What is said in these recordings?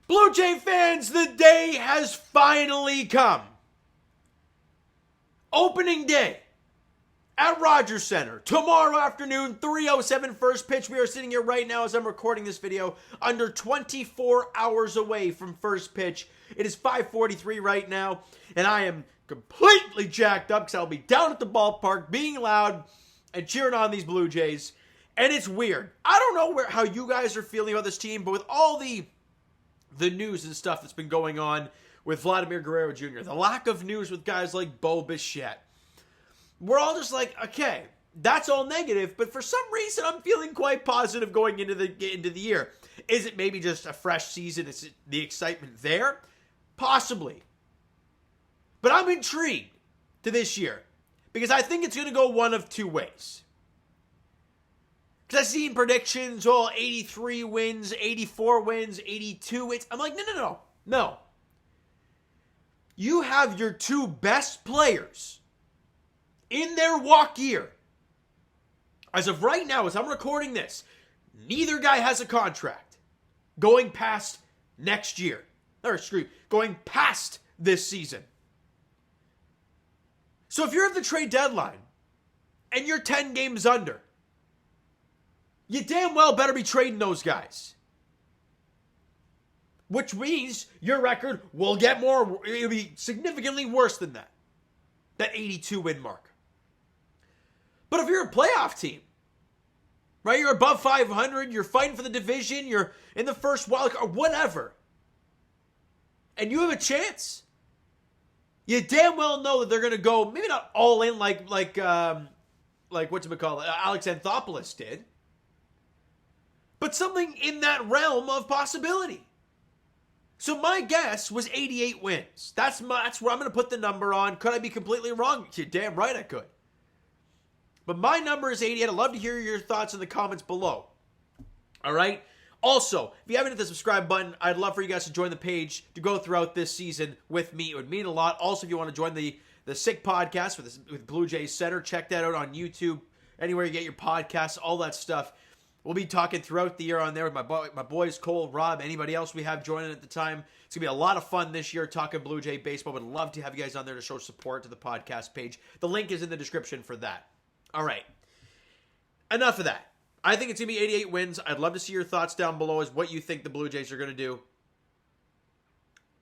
Blue Jay fans, the day has finally come. Opening day at Rogers Center. Tomorrow afternoon, 3:07 first pitch. We are sitting here right now as I'm recording this video, under 24 hours away from first pitch. It is 5:43 right now, and I am completely jacked up because I'll be down at the ballpark being loud and cheering on these Blue Jays. And it's weird. I don't know how you guys are feeling about this team, but with all the news and stuff that's been going on with Vladimir Guerrero Jr., the lack of news with guys like Bo Bichette, we're all just like, okay, that's all negative, but for some reason I'm feeling quite positive going into the year. Is it maybe just a fresh season? Is the excitement there? Possibly. But I'm intrigued to this year because I think it's going to go one of two ways. Because I've seen predictions, 83 wins, 84 wins, 82 wins. I'm like, no. You have your two best players in their walk year. As of right now, as I'm recording this, neither guy has a contract going past next year. Going past this season. So if you're at the trade deadline and you're 10 games under, you damn well better be trading those guys. Which means your record will get more, it'll be significantly worse than that 82 win mark. But if you're a playoff team, right, you're above 500, you're fighting for the division, you're in the first wild card, or whatever, and you have a chance, you damn well know that they're going to go, maybe not all in like whatchamacallit, Alex Anthopoulos did, but something in that realm of possibility. So my guess was 88 wins. That's where I'm going to put the number on. Could I be completely wrong? You're damn right I could. But my number is 88. I'd love to hear your thoughts in the comments below. All right? Also, if you haven't hit the subscribe button, I'd love for you guys to join the page to go throughout this season with me. It would mean a lot. Also, if you want to join the Sick Podcast with BlueJaysCentre, check that out on YouTube, anywhere you get your podcasts, all that stuff. We'll be talking throughout the year on there with my boys, Cole, Rob, anybody else we have joining at the time. It's going to be a lot of fun this year talking Blue Jay baseball. Would love to have you guys on there to show support to the podcast page. The link is in the description for that. All right. Enough of that. I think it's going to be 88 wins. I'd love to see your thoughts down below as what you think the Blue Jays are going to do.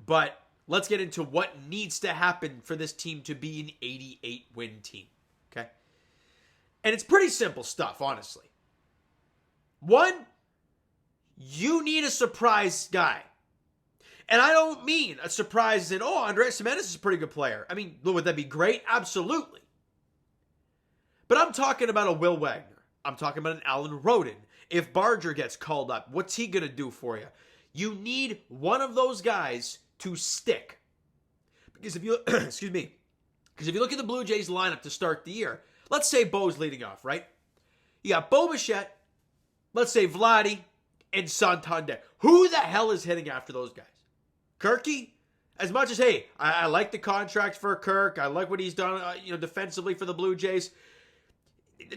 But let's get into what needs to happen for this team to be an 88 win team. Okay? And it's pretty simple stuff, honestly. One, you need a surprise guy. And I don't mean a surprise in, Andres Gimenez is a pretty good player. I mean, would that be great? Absolutely. But I'm talking about a Will Wagner. I'm talking about an Alan Rodin. If Barger gets called up, what's he going to do for you? You need one of those guys to stick. Because if you, excuse me, because if you look at the Blue Jays lineup to start the year, let's say Bo's leading off, right? You got Bo Bichette, let's say Vladdy, and Santander. Who the hell is hitting after those guys? Kirky? As much as, hey, I like the contract for Kirk. I like what he's done defensively for the Blue Jays.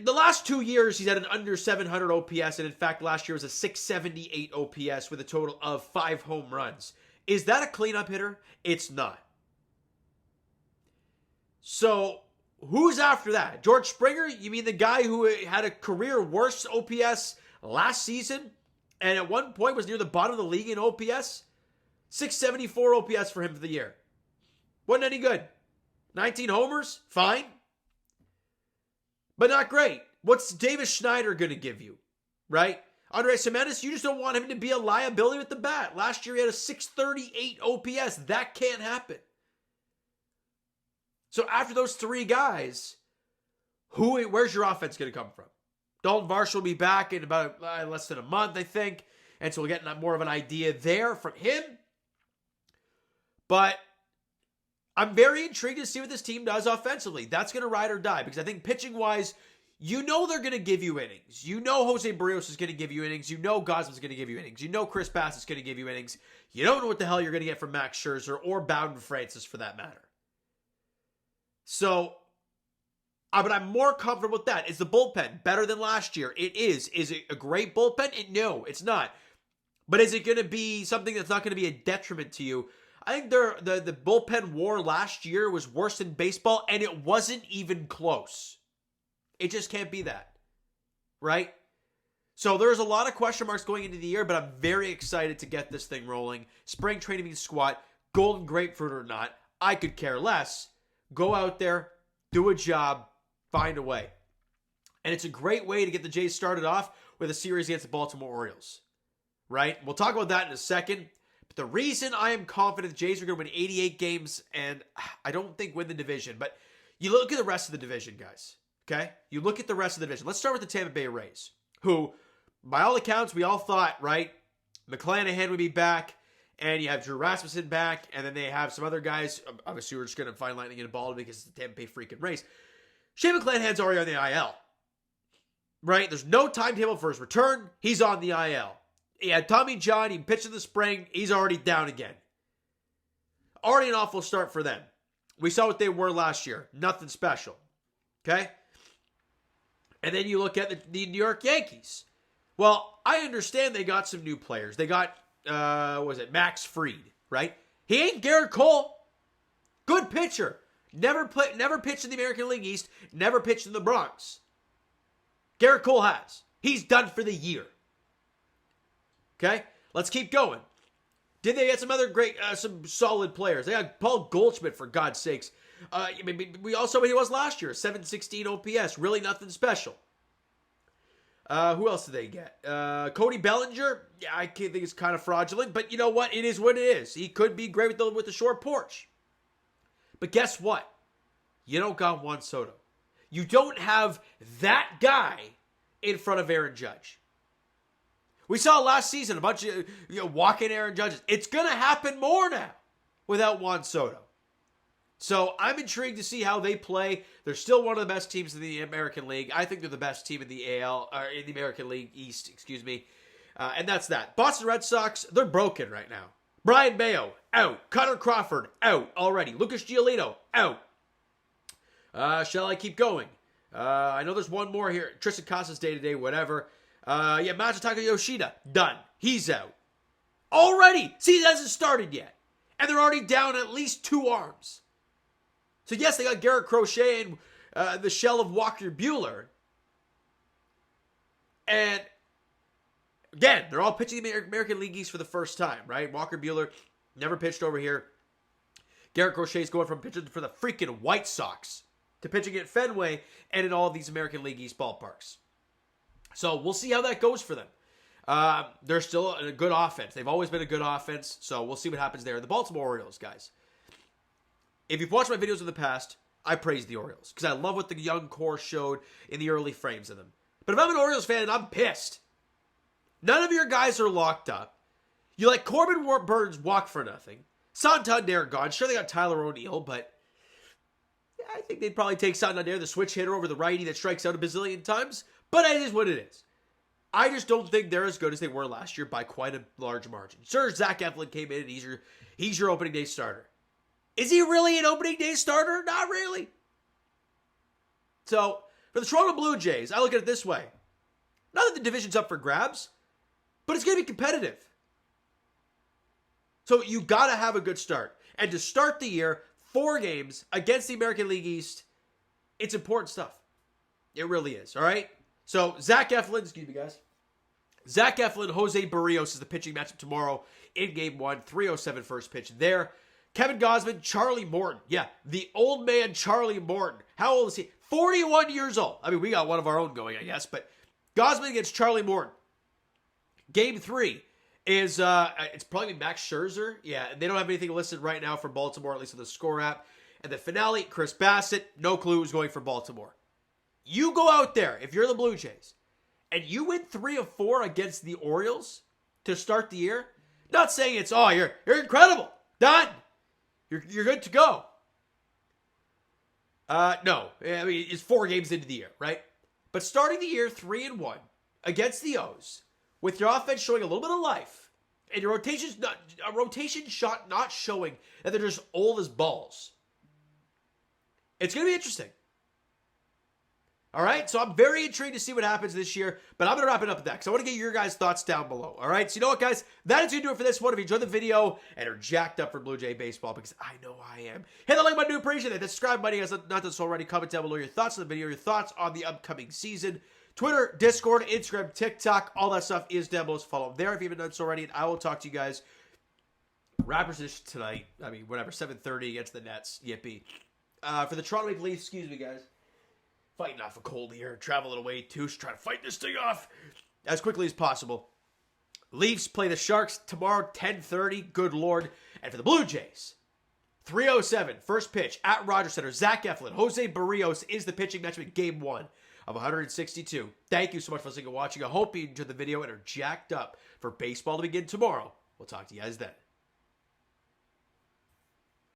The last 2 years, he's had an under 700 OPS, and in fact, last year was a 678 OPS with a total of 5 home runs. Is that a cleanup hitter? It's not. So, who's after that? George Springer? You mean the guy who had a career worst OPS last season, and at one point was near the bottom of the league in OPS? 674 OPS for him for the year. Wasn't any good. 19 homers? Fine. But not great. What's Davis Schneider going to give you? Right? Andres Gimenez, you just don't want him to be a liability with the bat. Last year he had a 638 OPS. That can't happen. So after those three guys, where's your offense going to come from? Dalton Varsho will be back in about less than a month, I think. And so we'll get more of an idea there from him. But I'm very intrigued to see what this team does offensively. That's going to ride or die because I think pitching-wise, you know they're going to give you innings. You know Jose Berrios is going to give you innings. You know Gosman's going to give you innings. You know Chris Bass is going to give you innings. You don't know what the hell you're going to get from Max Scherzer or Bowden Francis for that matter. So, but I'm more comfortable with that. Is the bullpen better than last year? It is. Is it a great bullpen? No, it's not. But is it going to be something that's not going to be a detriment to you? I think the bullpen war last year was worse than baseball, and it wasn't even close. It just can't be that, right? So there's a lot of question marks going into the year, but I'm very excited to get this thing rolling. Spring training means squat, golden grapefruit or not, I could care less. Go out there, do a job, find a way. And it's a great way to get the Jays started off with a series against the Baltimore Orioles, right? We'll talk about that in a second. But the reason I am confident the Jays are going to win 88 games, and I don't think win the division, but you look at the rest of the division, guys, okay? You look at the rest of the division. Let's start with the Tampa Bay Rays, who, by all accounts, we all thought, right, McClanahan would be back, and you have Drew Rasmussen back, and then they have some other guys. Obviously, we're just going to find lightning in a ball because it's the Tampa Bay freaking Rays. Shane McClanahan's already on the IL, right? There's no timetable for his return. He's on the IL. He had Tommy John. He pitched in the spring. He's already down again. Already an awful start for them. We saw what they were last year. Nothing special, okay? And then you look at the New York Yankees. Well, I understand they got some new players. They got, Max Fried, right? He ain't Garrett Cole. Good pitcher. Never pitched in the American League East. Never pitched in the Bronx. Garrett Cole has. He's done for the year. Okay? Let's keep going. Did they get some other great, some solid players? They got Paul Goldschmidt, for God's sakes. We all saw what he was last year. 716 OPS. Really nothing special. Who else did they get? Cody Bellinger. Yeah, I think it's kind of fraudulent, but you know what? It is what it is. He could be great with the short porch. But guess what? You don't got Juan Soto. You don't have that guy in front of Aaron Judge. We saw last season a bunch of walk-in Aaron Judges. It's going to happen more now without Juan Soto. So I'm intrigued to see how they play. They're still one of the best teams in the American League. I think they're the best team in the in the American League East, excuse me. And that's that. Boston Red Sox, they're broken right now. Brian Mayo, out. Connor Crawford, out already. Lucas Giolito, out. Shall I keep going? I know there's one more here. Tristan Casas day-to-day, whatever. Masataka Yoshida, done. He's out. Already! Season hasn't started yet. And they're already down at least 2 arms. So yes, they got Garrett Crochet and the shell of Walker Buehler. And again, they're all pitching the American League East for the first time, right? Walker Buehler never pitched over here. Garrett Crochet is going from pitching for the freaking White Sox to pitching at Fenway and in all of these American League East ballparks. So we'll see how that goes for them. They're still a good offense. They've always been a good offense, so we'll see what happens there. The Baltimore Orioles, guys. If you've watched my videos in the past, I praise the Orioles because I love what the young core showed in the early frames of them. But if I'm an Orioles fan, I'm pissed. None of your guys are locked up. You let Corbin Burns walk for nothing. Santander gone. Sure, they got Tyler O'Neill, but I think they'd probably take Santander, the switch hitter, over the righty that strikes out a bazillion times. But it is what it is. I just don't think they're as good as they were last year by quite a large margin. Sure, Zach Eflin came in and he's your opening day starter. Is he really an opening day starter? Not really. So, for the Toronto Blue Jays, I look at it this way. Not that the division's up for grabs, but it's going to be competitive. So, you got to have a good start. And to start the year, 4 games against the American League East, it's important stuff. It really is, all right? So, Zach Eflin, excuse me, guys. Zach Eflin, Jose Berrios is the pitching matchup tomorrow in Game 1. 3:07 first pitch there. Kevin Gausman, Charlie Morton. Yeah, the old man Charlie Morton. How old is he? 41 years old. I mean, we got one of our own going, I guess. But Gausman against Charlie Morton. Game 3 is, it's probably Max Scherzer. Yeah, they don't have anything listed right now for Baltimore, at least on the score app. And the finale, Chris Bassett. No clue who's going for Baltimore. You go out there, if you're the Blue Jays, and you win 3 of 4 against the Orioles to start the year. Not saying it's, you're incredible. Done. You're good to go. No. I mean, it's 4 games into the year, right? But starting the year 3-1 against the O's, with your offense showing a little bit of life, and your rotation shot not showing that they're just old as balls. It's going to be interesting. All right, so I'm very intrigued to see what happens this year, but I'm going to wrap it up with that because I want to get your guys' thoughts down below. All right, so you know what, guys? That is going to do it for this one. If you enjoyed the video and are jacked up for Blue Jay baseball, because I know I am, hit the like button. I do appreciate it. The subscribe button, guys, not done so already. Comment down below your thoughts on the video, your thoughts on the upcoming season. Twitter, Discord, Instagram, TikTok, all that stuff is down below. So follow them there if you haven't done so already, and I will talk to you guys. Raptors is tonight. I mean, whatever, 7:30 against the Nets. Yippee. For the Toronto Maple Leafs, excuse me, guys. Fighting off a cold here, traveling away too, trying to fight this thing off as quickly as possible. Leafs play the Sharks tomorrow, 10:30. Good Lord. And for the Blue Jays, 3:07, first pitch at Rogers Center. Zach Eflin, Jose Berrios is the pitching matchup in Game 1 of 162. Thank you so much for listening and watching. I hope you enjoyed the video and are jacked up for baseball to begin tomorrow. We'll talk to you guys then.